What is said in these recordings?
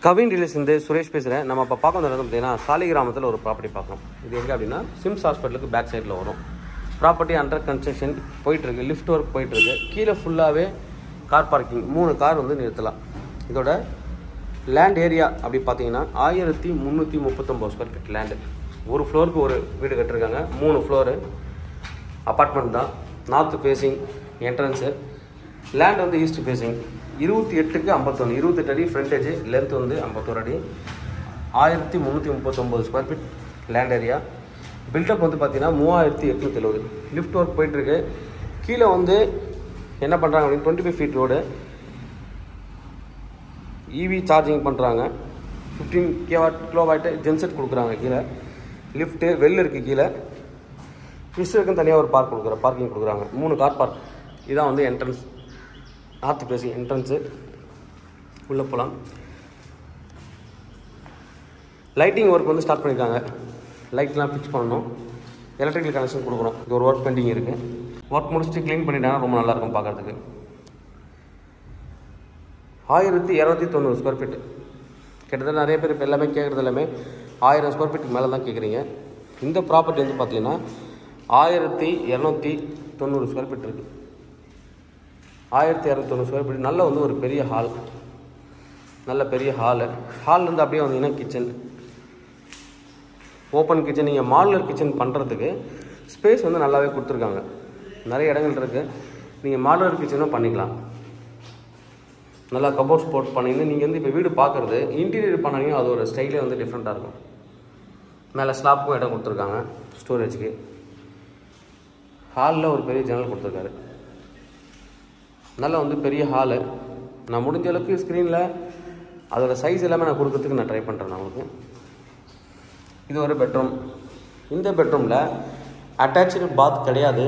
Kavin release இந்த சுரேஷ் பேசுகிறேன். நம்ம இப்போ பார்க்க வந்தது பார்த்தீங்கன்னா சாலிகிராமத்தில் ஒரு ப்ராப்பர்ட்டி பார்க்கணும். இது எங்கே அப்படின்னா சிம்ஸ் ஹாஸ்பிட்டலுக்கு பேக் சைடில் வரும். ப்ராப்பர்ட்டி அண்டர் கன்ஸ்ட்ரக்ஷன் போயிட்டுருக்கு, லிஃப்ட் ஒர்க் போயிட்டுருக்கு. கீழே ஃபுல்லாகவே கார் பார்க்கிங், 3 கார் வந்து நிறுத்தலாம். இதோட லேண்ட் ஏரியா அப்படி பார்த்தீங்கன்னா 1339 ஸ்கொயர் ஃபீட் லேண்டு. ஒரு ஃப்ளோருக்கு ஒரு வீடு கட்டிருக்காங்க. 3 ஃப்ளோரு அப்பார்ட்மெண்ட் தான். North facing entrance. லேண்ட் வந்து ஈஸ்ட் ஃபேஸிங். 28க்கு 51, 28 அடி ஃப்ரண்டேஜ், லென்த் வந்து 51 அடி. 1339 square feet land area. Built-up வந்து பார்த்தீங்கன்னா 3870. லிஃப்ட் ஒர்க் போயிட்டுருக்கு. கீழே வந்து என்ன பண்ணுறாங்க அப்படின்னு 25 ஃபீட் ரோடு. இவி சார்ஜிங் பண்ணுறாங்க. 15 கிலோவாட் ஜென்செட் கொடுக்குறாங்க. கீழே லிஃப்ட்டு வெல் இருக்குது. கீழே விசிலுக்குன்னு தனியாக ஒரு பார்க்கிங் கொடுக்குறாங்க. 3 கார் பார்க். இதான் வந்து என்ட்ரன்ஸ், நார்த் ஃபேஸிங் என்ட்ரன்ஸு. உள்ளே போகலாம். லைட்டிங் ஒர்க் வந்து ஸ்டார்ட் பண்ணியிருக்காங்க. லைட்லாம் ஃபிக்ஸ் பண்ணணும். எலக்ட்ரிக்கல் கனெக்ஷன் கொடுக்குறோம். இது ஒரு ஒர்க் பெண்டிங் இருக்குது. ஒர்க் முடிச்சுட்டு க்ளீன் பண்ணிட்டாங்கன்னா ரொம்ப நல்லாயிருக்கும் பார்க்குறதுக்கு. 1290 ஸ்கொயர் ஃபீட். கிட்டத்தட்ட நிறைய பேர் இப்போ எல்லாமே கேட்குறது எல்லாமே 1000 ஸ்கொயர் ஃபீட்டுக்கு மேலே தான் கேட்குறீங்க. இந்த ப்ராப்பர்ட்டி வந்து பார்த்தீங்கன்னா 1290 ஸ்கொயர் ஃபீட் இருக்குது. 1290 ஸ்கொயர் ஃபீட். நல்ல வந்து ஒரு பெரிய ஹால், நல்ல பெரிய ஹால்லேருந்து அப்படியே வந்தீங்கன்னா கிச்சன், ஓப்பன் கிச்சன். நீங்கள் மாடுலர் கிச்சன் பண்ணுறதுக்கு ஸ்பேஸ் வந்து நல்லாவே கொடுத்துருக்காங்க. நிறைய இடங்கள் இருக்குது. நீங்கள் மாடுலர் கிச்சனும் பண்ணிக்கலாம். நல்லா கபோர்ட்ஸ் போட்டு பண்ணிங்கன்னா நீங்கள் வந்து இப்போ வீடு பார்க்குறது இன்டீரியர் பண்ணாங்க, அது ஒரு ஸ்டைலே வந்து டிஃப்ரெண்ட்டாக இருக்கும். மேலே ஸ்லாப்புக்கும் இடம் கொடுத்துருக்காங்க ஸ்டோரேஜுக்கு. ஹாலில் ஒரு பெரிய ஜன்னல் கொடுத்துருக்காரு. நல்லா வந்து பெரிய ஹாலு. நான் முடிஞ்ச அளவுக்கு ஸ்க்ரீனில் அதோடய சைஸ் எல்லாமே நான் கொடுக்கறதுக்கு நான் ட்ரை பண்ணுறேன் உங்களுக்கு. இது ஒரு பெட்ரூம். இந்த பெட்ரூமில் அட்டாச்சு பாத் கிடையாது.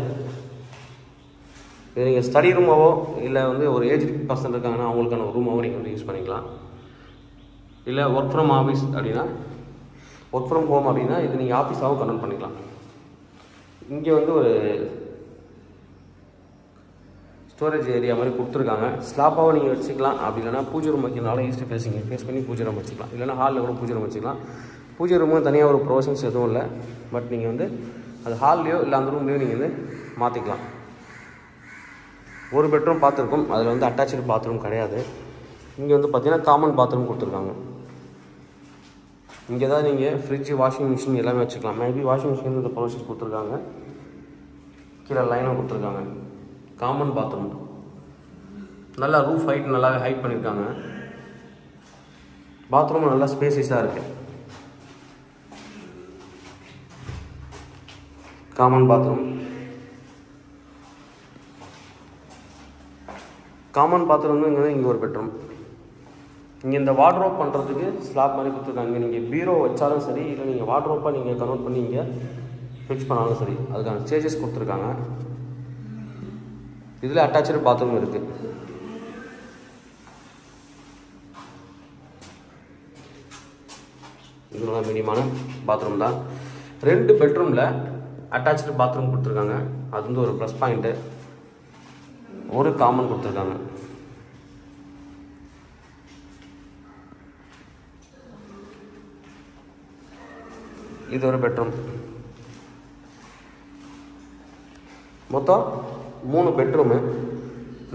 இது நீங்கள் ஸ்டடி ரூமாவோ இல்லை வந்து ஒரு ஏஜ் பர்சன் இருக்காங்கன்னா அவங்களுக்கான ஒரு ரூமாவோ நீங்கள் வந்து யூஸ் பண்ணிக்கலாம். இல்லை ஒர்க் ஃப்ரம் ஆஃபீஸ் அப்படின்னா, ஒர்க் ஃப்ரம் ஹோம் அப்படின்னா இது நீங்கள் ஆஃபீஸாகவும் கன்வெர்ட் பண்ணிக்கலாம். இங்கே வந்து ஒரு ஸ்டோரேஜ் ஏரியா மாதிரி கொடுத்துருக்காங்க. ஸ்லாப்பாகவும் நீங்கள் வச்சுக்கலாம். அப்படி இல்லைனா பூஜை ரூம் வைக்கிறனால ஈஸ்ட் ஃபேஸிங் ஃபேஸ் பண்ணி பூஜை ரூம் வச்சுக்கலாம். இல்லைனா ஹாலில் கூட பூஜை ரூம் வச்சுக்கலாம். பூஜை ரூமும் தனியாக ஒரு ப்ரொவிஷன்ஸ் எதுவும் இல்லை. பட் நீங்கள் வந்து அது ஹால்லையோ இல்லை அந்த ரூம்லேயோ நீங்கள் வந்து மாற்றிக்கலாம். ஒரு பெட்ரூம் பார்த்துருக்கோம். அதில் வந்து அட்டாச்சு பாத்ரூம் கிடையாது. இங்கே வந்து பார்த்தீங்கன்னா காமன் பாத்ரூம் கொடுத்துருக்காங்க. இங்கே தான் நீங்கள் ஃப்ரிட்ஜ், வாஷிங் மிஷின் எல்லாமே வச்சுக்கலாம். மேபி வாஷிங் மிஷின் இந்த ப்ரொவிஷன்ஸ் கொடுத்துருக்காங்க. கீழே லைனும் கொடுத்துருக்காங்க. Common bathroom. நல்லா ரூஃப் ஹைட் நல்லாவே ஹைட் பண்ணியிருக்காங்க. பாத்ரூம் நல்லா ஸ்பேசியஸாக இருக்குது. Common bathroom. காமன் பாத்ரூம் இங்கே ஒரு பெட்ரூம். இங்கே இந்த வார்ட்ரோப் பண்ணுறதுக்கு ஸ்லாப் மாதிரி கொடுத்துருக்காங்க. நீங்கள் பீரோ வச்சாலும் சரி, இல்லை நீங்கள் வார்ட்ரோப்பாக நீங்கள் கன்வெர்ட் பண்ணி இங்கே ஃபிக்ஸ் பண்ணாலும் சரி, அதுக்கான ஸ்டேஜஸ் கொடுத்துருக்காங்க. இதில் அட்டாச்சு பாத்ரூம் இருக்குது. இது நல்லா மினிமான பாத்ரூம் தான். 2 பெட்ரூமில் அட்டாச்சு பாத்ரூம் கொடுத்துருக்காங்க. அது வந்து ஒரு ப்ளஸ் பாயிண்ட்டு. ஒரு காமன் கொடுத்துருக்காங்க. இது ஒரு பெட்ரூம். மொத்தம் 3 பெட்ரூமு.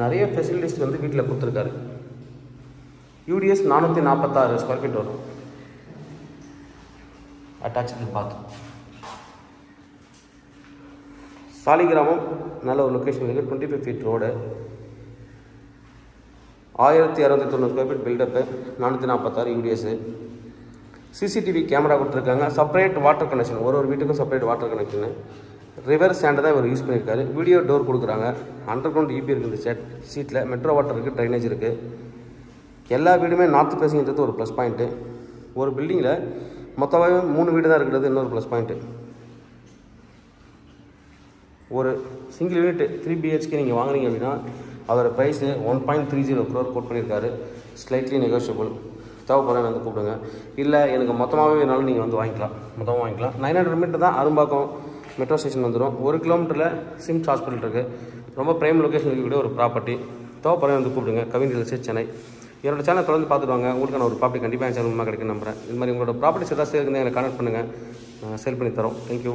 நிறைய ஃபெசிலிட்டிஸ் வந்து வீட்டில் கொடுத்துருக்காரு. யூடிஎஸ் 446 ஸ்கொயர் ஃபீட் வரும். Attach bathroom. சாலிகிராமம் நல்ல ஒரு லொக்கேஷன் இருக்குது. 25 feet road. 1690 square feet buildup. 446 UDS. CCTV camera கொடுத்துருக்காங்க. Separate water connection. ஒரு வீட்டுக்கும் செப்பரேட் வாட்டர் கனெக்ஷனு. ரிவர் ஸ்டாண்டை தான் இவர் யூஸ் பண்ணியிருக்காரு. வீடியோ டோர் கொடுக்குறாங்க. அண்டர் கிரவுண்ட் இபி இருக்குது. இந்த சீட்டில் மெட்ரோ வாட்டர் இருக்குது, ட்ரைனேஜ் இருக்குது. எல்லா வீடுமே நார்த் ஃபேஸிங்கிறது ஒரு ப்ளஸ் பாயிண்ட்டு. ஒரு பில்டிங்கில் மொத்தமாகவே 3 வீடு தான் இருக்கிறது இன்னொரு ப்ளஸ் பாயிண்ட்டு. ஒரு சிங்கிள் யூனிட் 3 BHK நீங்கள் வாங்குறீங்க அப்படின்னா அதோட ப்ரைஸு 1.30 crore கோட் பண்ணியிருக்காரு. Slightly negotiable. தேவைப்படுறேன் வந்து கூப்பிடுங்க. இல்லை எனக்கு மொத்தமாகவே வேணாலும் நீங்கள் வந்து வாங்கிக்கலாம். மொத்தமாக வாங்கிக்கலாம். 900 மீட்டர் தான் அரும்பாக்கம் மெட்ரோ ஸ்டேஷன் வந்துடும். 1 கிலோமீட்டரில் சிம்ஸ் ஹாஸ்பிட்டல் இருக்குது. ரொம்ப ப்ரைம் லொக்கேஷன் இருக்கக்கூடிய ஒரு ப்ராப்பர்ட்டி. தேவைப்படுறேன் வந்து கூப்பிடுங்க. Kavin real estate Chennai. என்னோட சேனல் தொடர்ந்து பார்த்துட்டு வாங்க. உங்களுக்கான ஒரு ப்ராப்பர்ட்டி கண்டிப்பாக என் சேனல் மூலமாக கிடைக்கும் நம்புறேன். இது மாதிரி உங்களோட ப்ராப்பர்ட்டிஸ் ஏதாவது சேல் இருந்தால் எங்களை கான்டாக்ட் பண்ணுங்கள், சேல் பண்ணி தரோம். தேங்க்யூ.